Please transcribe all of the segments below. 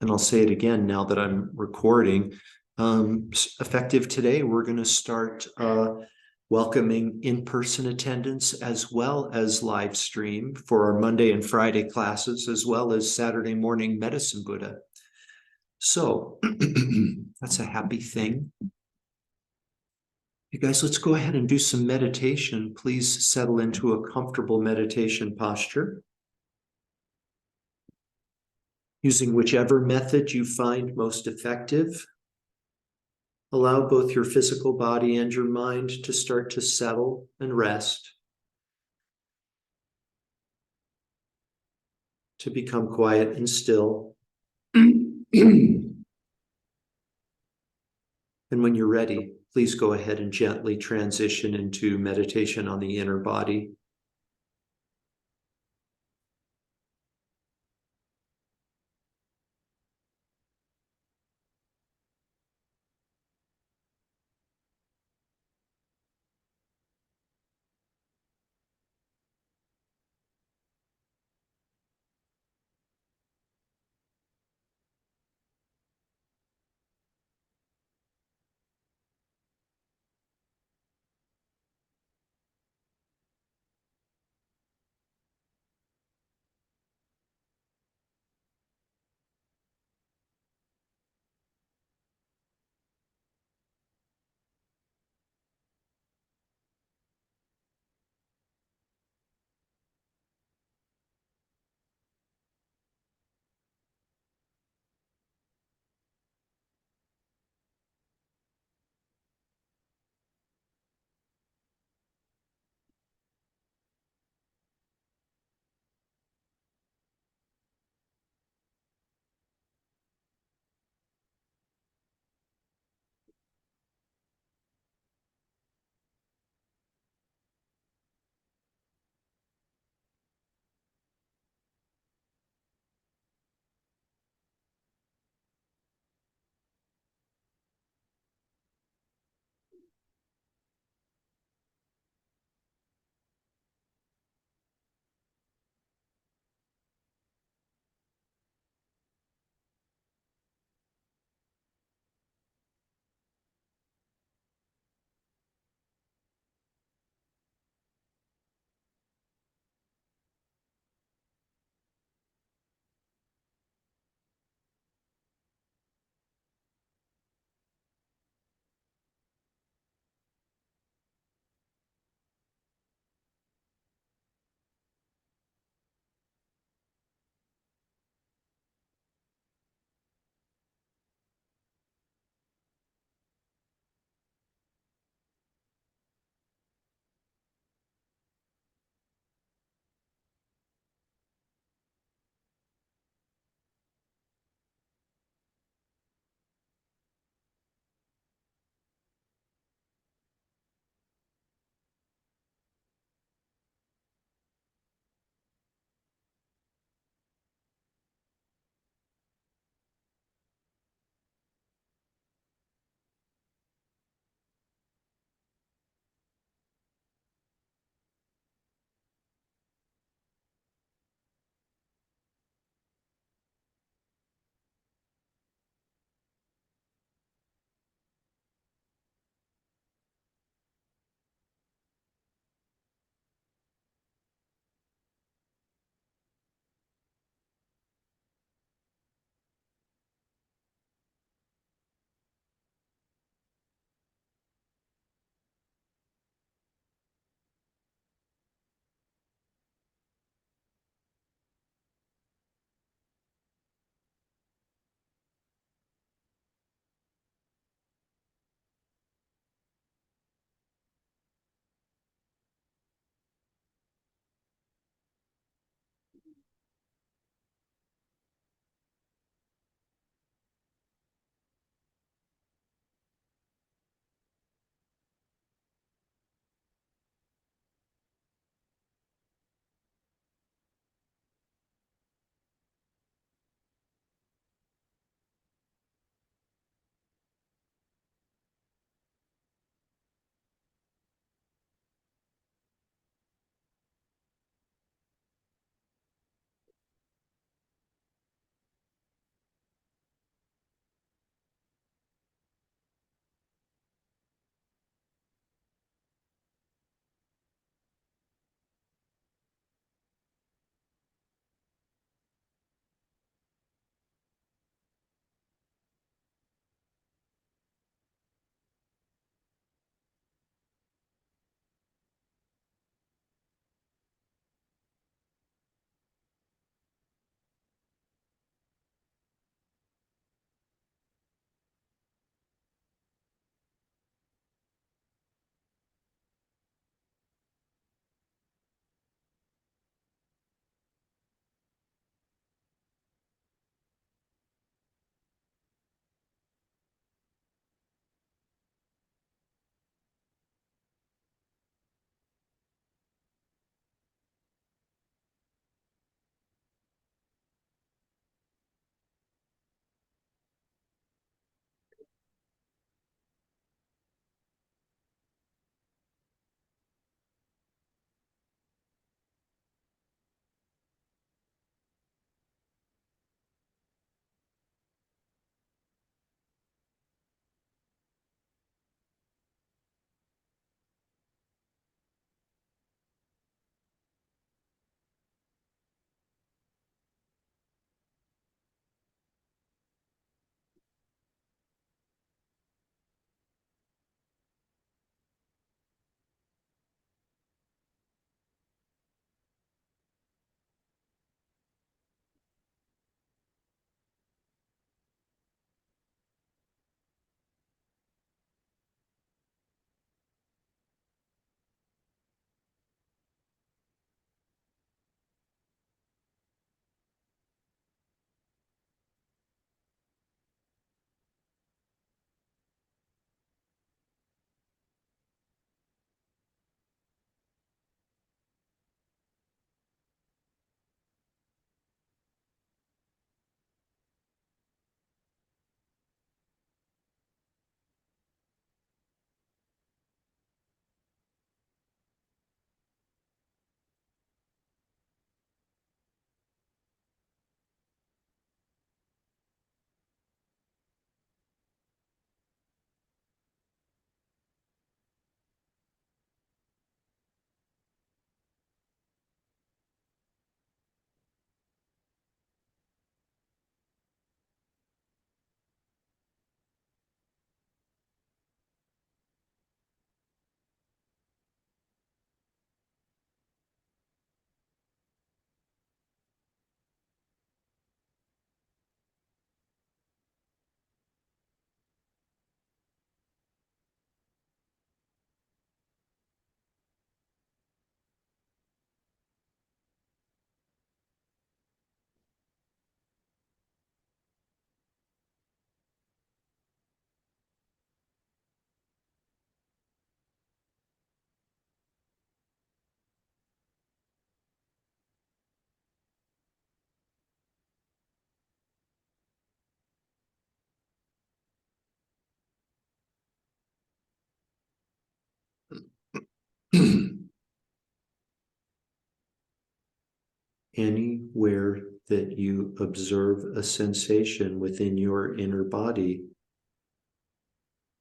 and I'll say it again now that I'm recording. Effective today, we're going to start welcoming in-person attendance as well as live stream for our Monday and Friday classes, as well as Saturday morning Medicine Buddha. So that's a happy thing. You guys, let's go ahead and do some meditation. Please settle into a comfortable meditation posture, using whichever method you find most effective. Allow both your physical body and your mind to start to settle and rest, to become quiet and still. And when you're ready, please go ahead and gently transition into meditation on the inner body. Anywhere that you observe a sensation within your inner body,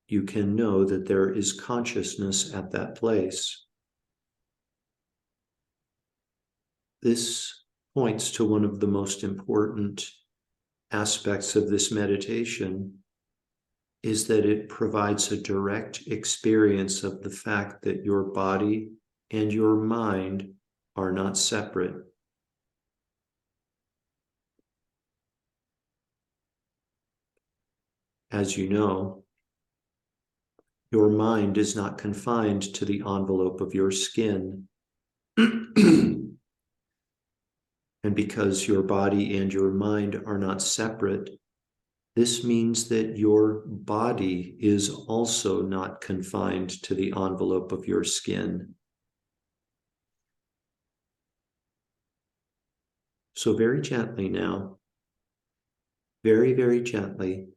you can know that there is consciousness at that place. This points to one of the most important aspects of this meditation, is that it provides a direct experience of the fact that your body and your mind are not separate. As you know, your mind is not confined to the envelope of your skin. And because your body and your mind are not separate, this means that your body is also not confined to the envelope of your skin. So very gently now, very, very gently,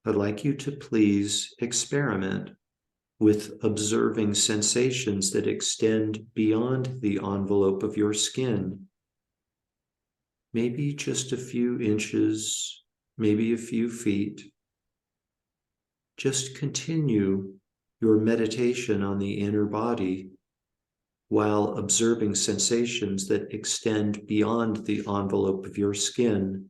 I'd like you to please experiment with observing sensations that extend beyond the envelope of your skin. Maybe just a few inches, maybe a few feet. Just continue your meditation on the inner body while observing sensations that extend beyond the envelope of your skin.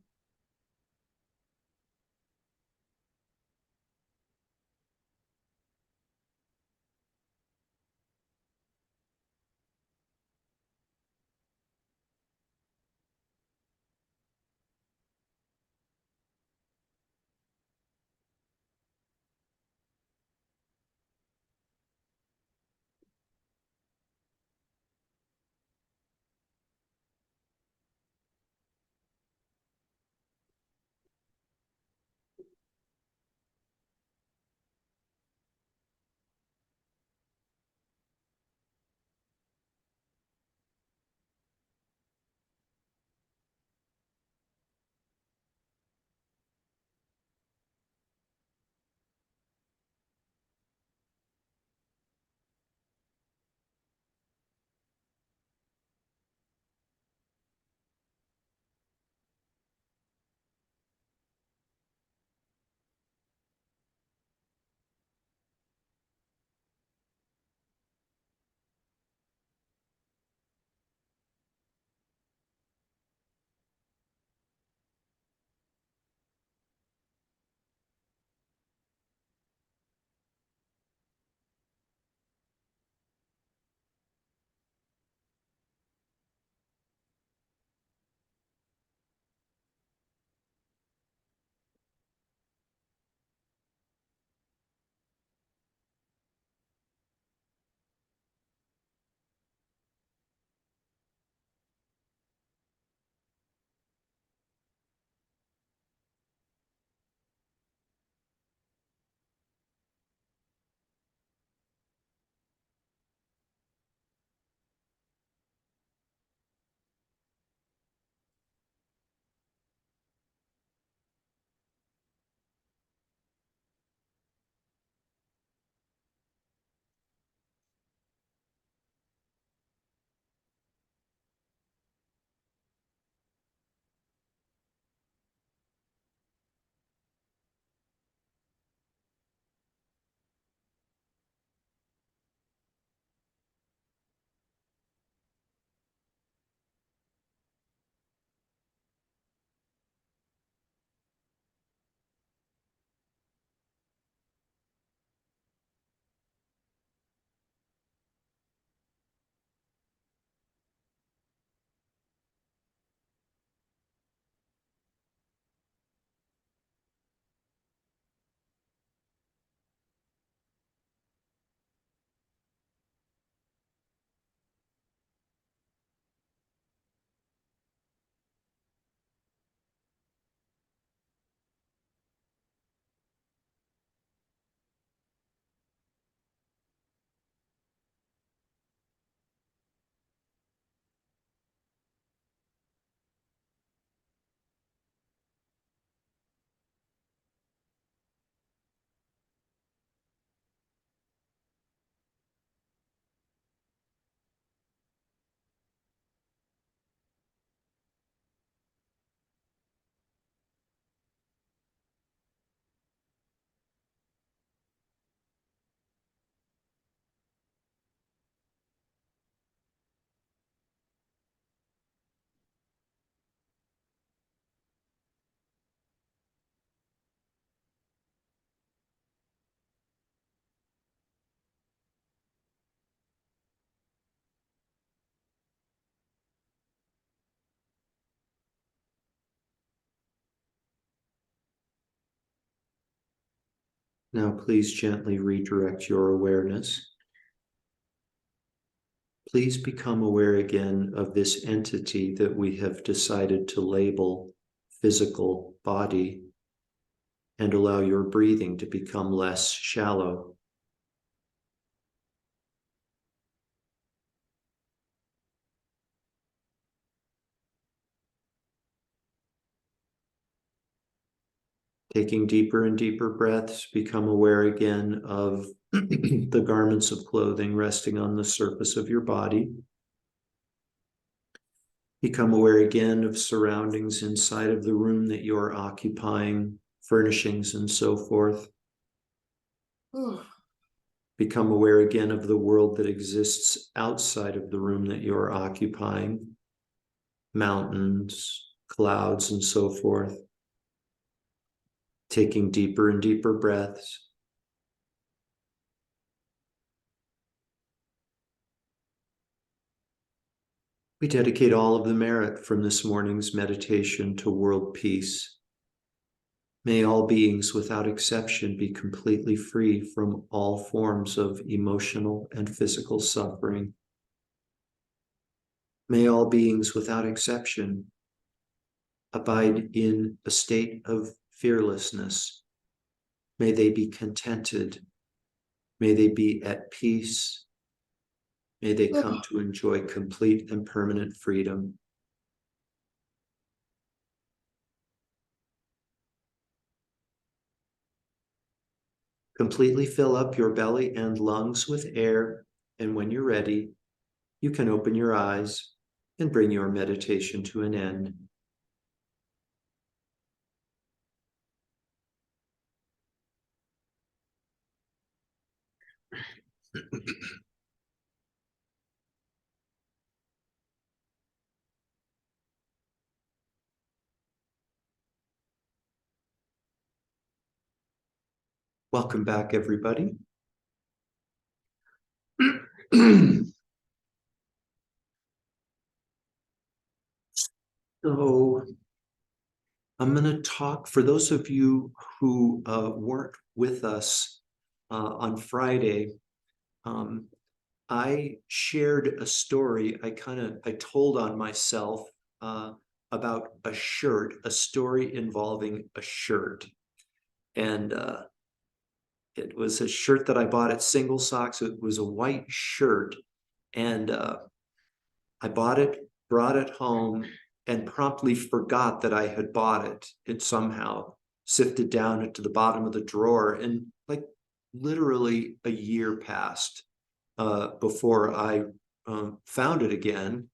Now, please gently redirect your awareness. Please become aware again of this entity that we have decided to label physical body, and allow your breathing to become less shallow. Taking deeper and deeper breaths, become aware again of the garments of clothing resting on the surface of your body. Become aware again of surroundings inside of the room that you're occupying, furnishings and so forth. Become aware again of the world that exists outside of the room that you're occupying, mountains, clouds, and so forth. Taking deeper and deeper breaths. We dedicate all of the merit from this morning's meditation to world peace. May all beings without exception be completely free from all forms of emotional and physical suffering. May all beings without exception abide in a state of fearlessness. May they be contented. May they be at peace. May they come to enjoy complete and permanent freedom. Completely fill up your belly and lungs with air, and when you're ready, you can open your eyes and bring your meditation to an end. Welcome back, everybody. So I'm going to talk, for those of you who weren't with us on Friday, I shared a story I told on myself about a shirt, a story involving a shirt. And it was a shirt that I bought at Single Socks. It was a white shirt. And I bought it, brought it home, and promptly forgot that I had bought it. It somehow sifted down into the bottom of the drawer. And like literally a year passed before I found it again.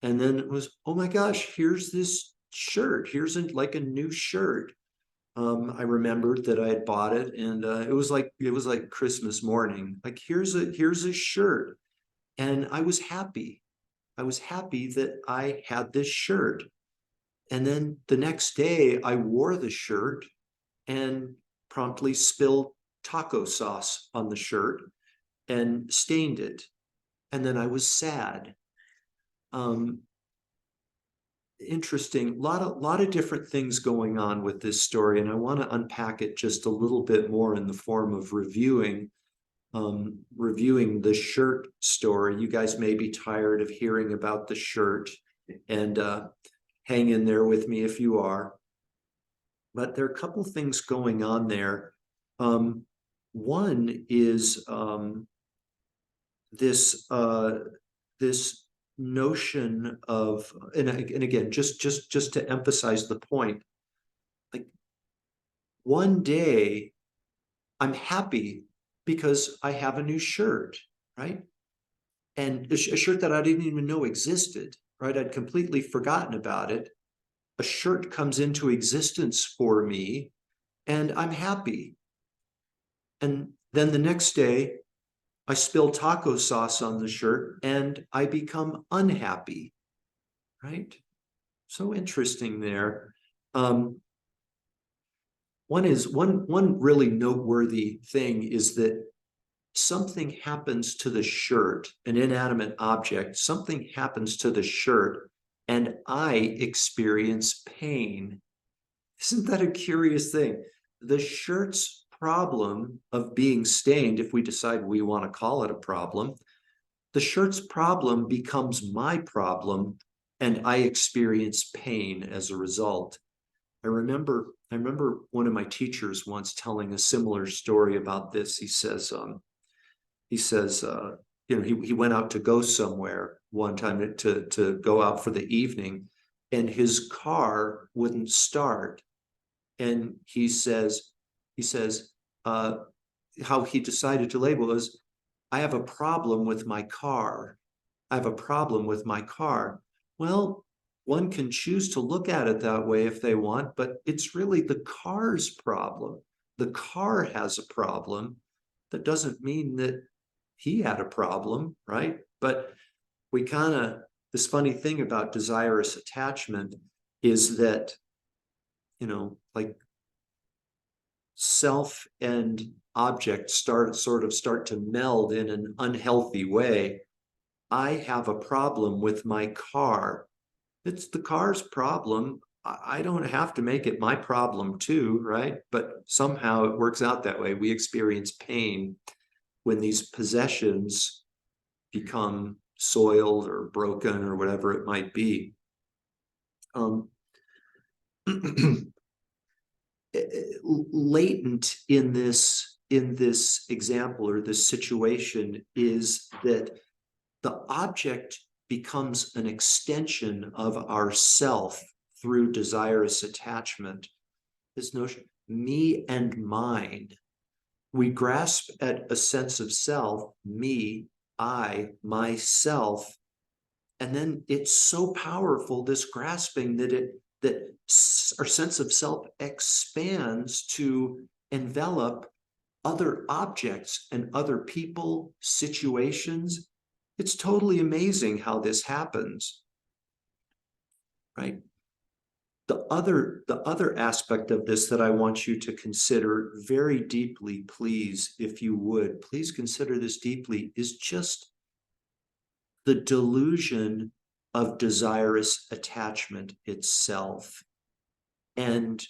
And then it was, oh my gosh, here's this shirt. Here's like a new shirt. I remembered that I had bought it, and it was like Christmas morning. Like here's a shirt, and I was happy. I was happy that I had this shirt. And then the next day, I wore the shirt and promptly spilled taco sauce on the shirt and stained it. And then I was sad. Interesting, lot of different things going on with this story, and I want to unpack it just a little bit more in the form of reviewing the shirt story. You guys may be tired of hearing about the shirt, and hang in there with me if you are. But there are a couple things going on there. One is this notion of, and again, just to emphasize the point, like one day I'm happy because I have a new shirt, right? And a shirt that I didn't even know existed, right? I'd completely forgotten about it. A shirt comes into existence for me and I'm happy. And then the next day I spill taco sauce on the shirt and I become unhappy, right? So interesting there. One really noteworthy thing is that something happens to the shirt, an inanimate object, something happens to the shirt, and I experience pain. Isn't that a curious thing? The shirt's problem of being stained, if we decide we want to call it a problem, the shirt's problem becomes my problem, and I experience pain as a result. I remember one of my teachers once telling a similar story about this. He says, he went out to go somewhere one time to go out for the evening, and his car wouldn't start. And he says, how he decided to label is, I have a problem with my car. I have a problem with my car. Well, one can choose to look at it that way if they want, but it's really the car's problem. The car has a problem. That doesn't mean that he had a problem, right? But this funny thing about desirous attachment is that, like self and object start to meld in an unhealthy way. I have a problem with my car. It's the car's problem. I don't have to make it my problem too, right? But somehow it works out that way. We experience pain when these possessions become soiled or broken or whatever it might be. Latent in this example or this situation is that the object becomes an extension of ourself through desirous attachment. This notion, me and mine. We grasp at a sense of self, me, I, myself, and then it's so powerful, this grasping, that our sense of self expands to envelop other objects and other people, situations. It's totally amazing how this happens, right? The other aspect of this that I want you to consider very deeply, please, if you would, please consider this deeply, is just the delusion of desirous attachment itself. And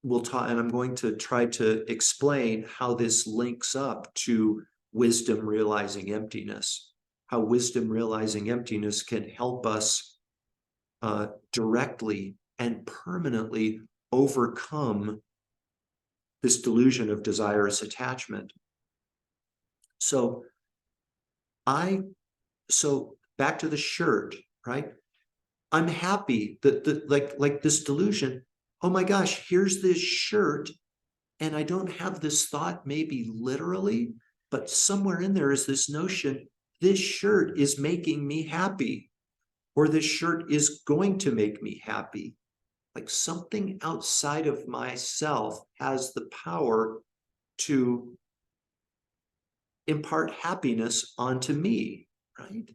I'm going to try to explain how this links up to wisdom realizing emptiness, how wisdom realizing emptiness can help us directly and permanently overcome this delusion of desirous attachment. So back to the shirt, right? I'm happy that like this delusion, oh my gosh, here's this shirt, and I don't have this thought maybe literally, but somewhere in there is this notion, this shirt is making me happy, or this shirt is going to make me happy. Like something outside of myself has the power to impart happiness onto me, right?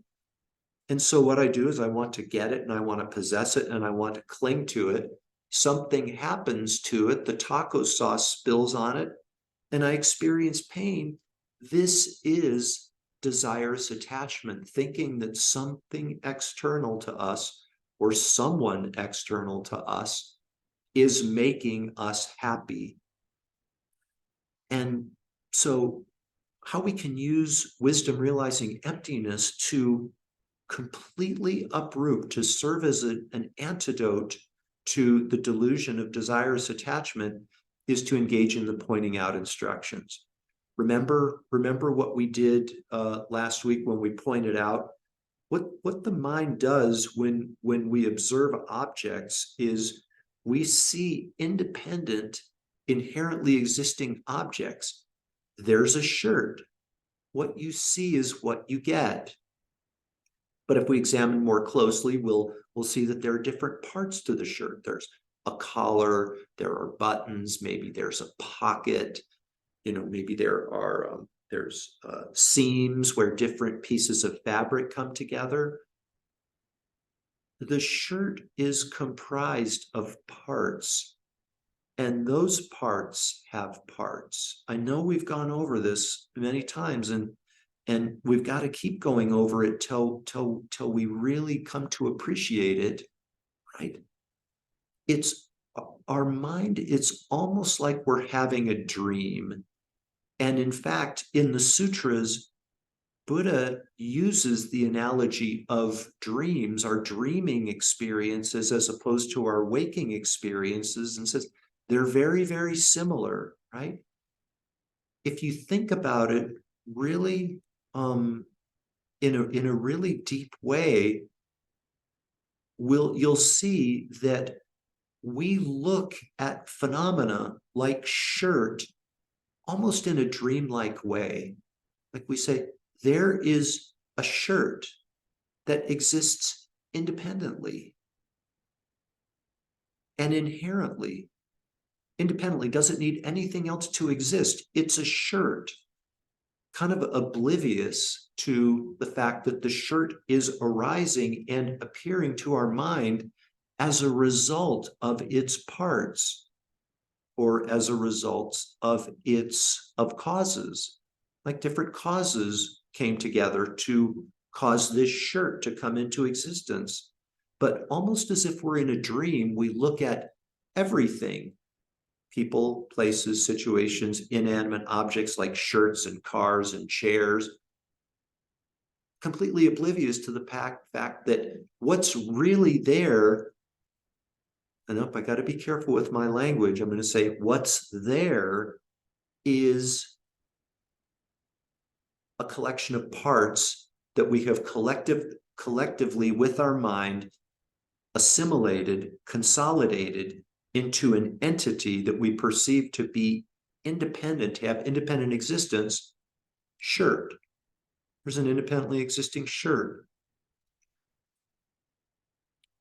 And so what I do is I want to get it and I want to possess it and I want to cling to it. Something happens to it, the taco sauce spills on it, and I experience pain. This is desirous attachment, thinking that something external to us or someone external to us is making us happy. And so how we can use wisdom realizing emptiness to completely uproot, to serve as an antidote to the delusion of desirous attachment, is to engage in the pointing out instructions. Remember what we did last week when we pointed out what the mind does when we observe objects is we see independent, inherently existing objects. There's a shirt. What you see is what you get. But if we examine more closely, we'll see that there are different parts to the shirt. There's a collar, there are buttons, maybe there's a pocket, maybe there's seams where different pieces of fabric come together. The shirt is comprised of parts, and those parts have parts. I know we've gone over this many times, and we've got to keep going over it till we really come to appreciate it, right? It's our mind, it's almost like we're having a dream. And in fact, in the sutras, Buddha uses the analogy of dreams, our dreaming experiences, as opposed to our waking experiences, and says they're very, very similar, right? If you think about it really in a really deep way, you'll see that we look at phenomena like shirt almost in a dreamlike way. Like we say, there is a shirt that exists independently and inherently. Independently, doesn't need anything else to exist. It's a shirt, kind of oblivious to the fact that the shirt is arising and appearing to our mind as a result of its parts, or as a result of causes. Like different causes came together to cause this shirt to come into existence. But almost as if we're in a dream, we look at everything, people, places, situations, inanimate objects like shirts and cars and chairs, completely oblivious to the fact that what's really there, and I got to be careful with my language, I'm going to say what's there is a collection of parts that we have collectively with our mind assimilated, consolidated into an entity that we perceive to be independent, to have independent existence. Shirt. There's an independently existing shirt.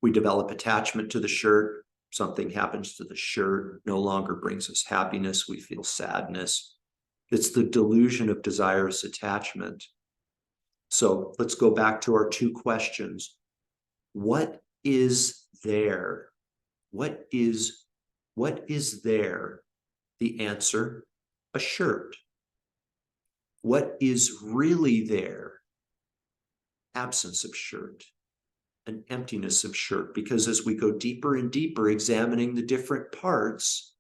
We develop attachment to the shirt. Something happens to the shirt, no longer brings us happiness. We feel sadness. It's the delusion of desirous attachment. So let's go back to our two questions. What is there? What is there? The answer, a shirt. What is really there? Absence of shirt, an emptiness of shirt, because as we go deeper and deeper examining the different parts,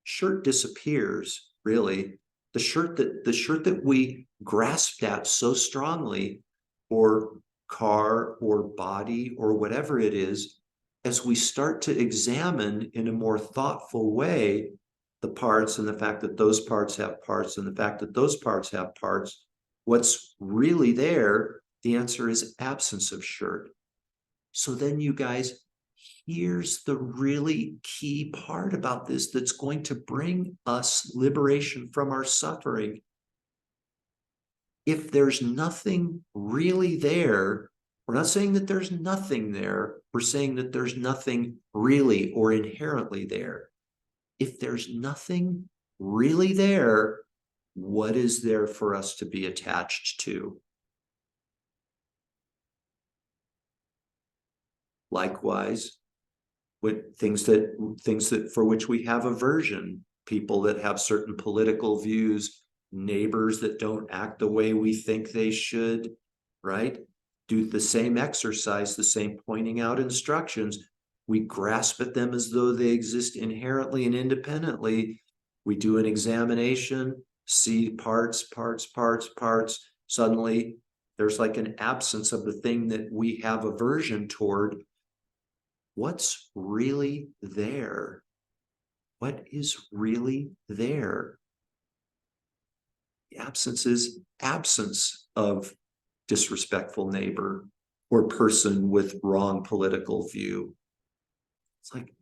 shirt disappears, really. The shirt that we grasped at so strongly, or car or body or whatever it is, as we start to examine in a more thoughtful way the parts and the fact that those parts have parts and the fact that those parts have parts, what's really there, the answer is absence of shirt. So then you guys, here's the really key part about this that's going to bring us liberation from our suffering. If there's nothing really there, we're not saying that there's nothing there. We're saying that there's nothing really or inherently there. If there's nothing really there, what is there for us to be attached to? Likewise, with things that for which we have aversion, people that have certain political views, neighbors that don't act the way we think they should, right? Do the same exercise, the same pointing out instructions. We grasp at them as though they exist inherently and independently. We do an examination, see parts. Suddenly, there's like an absence of the thing that we have aversion toward. What's really there? What is really there? The absence is absence of disrespectful neighbor or person with wrong political view. It's like,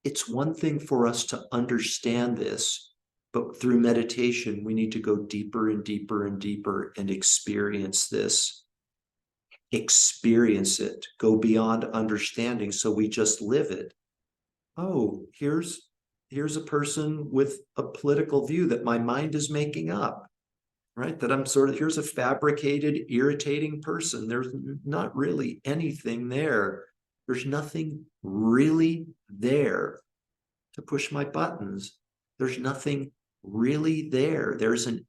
it's one thing for us to understand this, but through meditation, we need to go deeper and deeper and deeper and experience this. Experience it, go beyond understanding, so we just live it. Oh, here's a person with a political view that my mind is making up, right? That I'm sort of, here's a fabricated, irritating person. There's not really anything there. There's nothing really there to push my buttons. There's nothing really there. There's an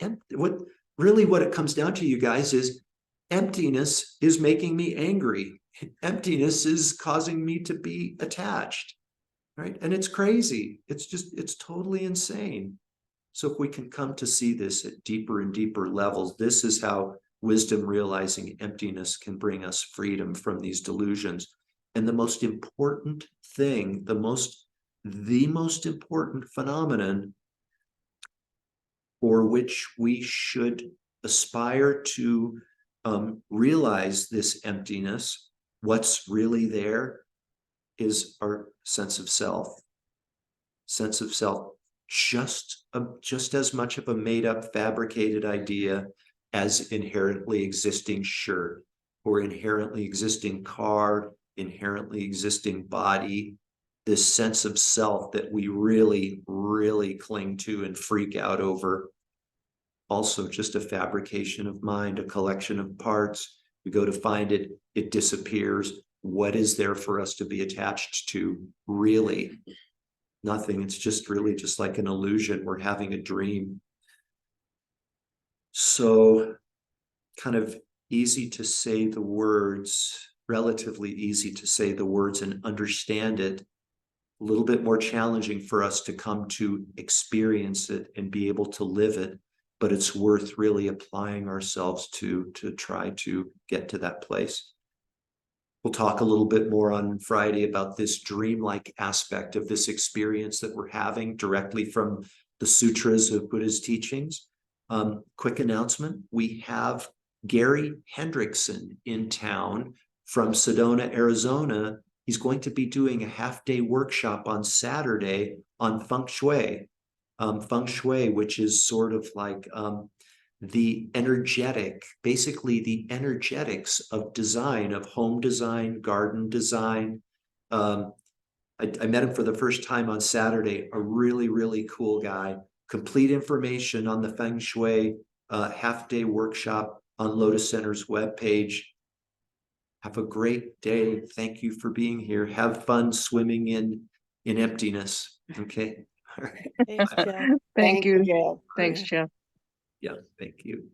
empty, what it comes down to, you guys, is emptiness is making me angry. Emptiness is causing me to be attached, right? And it's crazy. It's totally insane. So if we can come to see this at deeper and deeper levels, this is how wisdom realizing emptiness can bring us freedom from these delusions. And the most important thing, the most important phenomenon for which we should aspire to realize this emptiness, what's really there is our sense of self. Sense of self, just as much of a made-up, fabricated idea as inherently existing shirt or inherently existing car, inherently existing body. This sense of self that we really, really cling to and freak out over. Also just a fabrication of mind, a collection of parts. We go to find it, it disappears. What is there for us to be attached to? Really, nothing. It's just really just like an illusion. We're having a dream. So kind of easy to say the words, relatively easy to say the words and understand it. A little bit more challenging for us to come to experience it and be able to live it. But it's worth really applying ourselves to try to get to that place. We'll talk a little bit more on Friday about this dreamlike aspect of this experience that we're having directly from the sutras of Buddha's teachings. Quick announcement, we have Gary Hendrickson in town from Sedona, Arizona. He's going to be doing a half-day workshop on Saturday on feng shui. Feng shui, which is sort of like the basically the energetics of design, of home design, garden design. I met him for the first time on Saturday, a really, really cool guy. Complete information on the Feng Shui half-day workshop on Lotus Center's webpage. Have a great day. Thank you for being here. Have fun swimming in emptiness. Okay. All right. Thanks, Jeff. Thank you. Jeff. Thanks, Jeff. Yeah, thank you.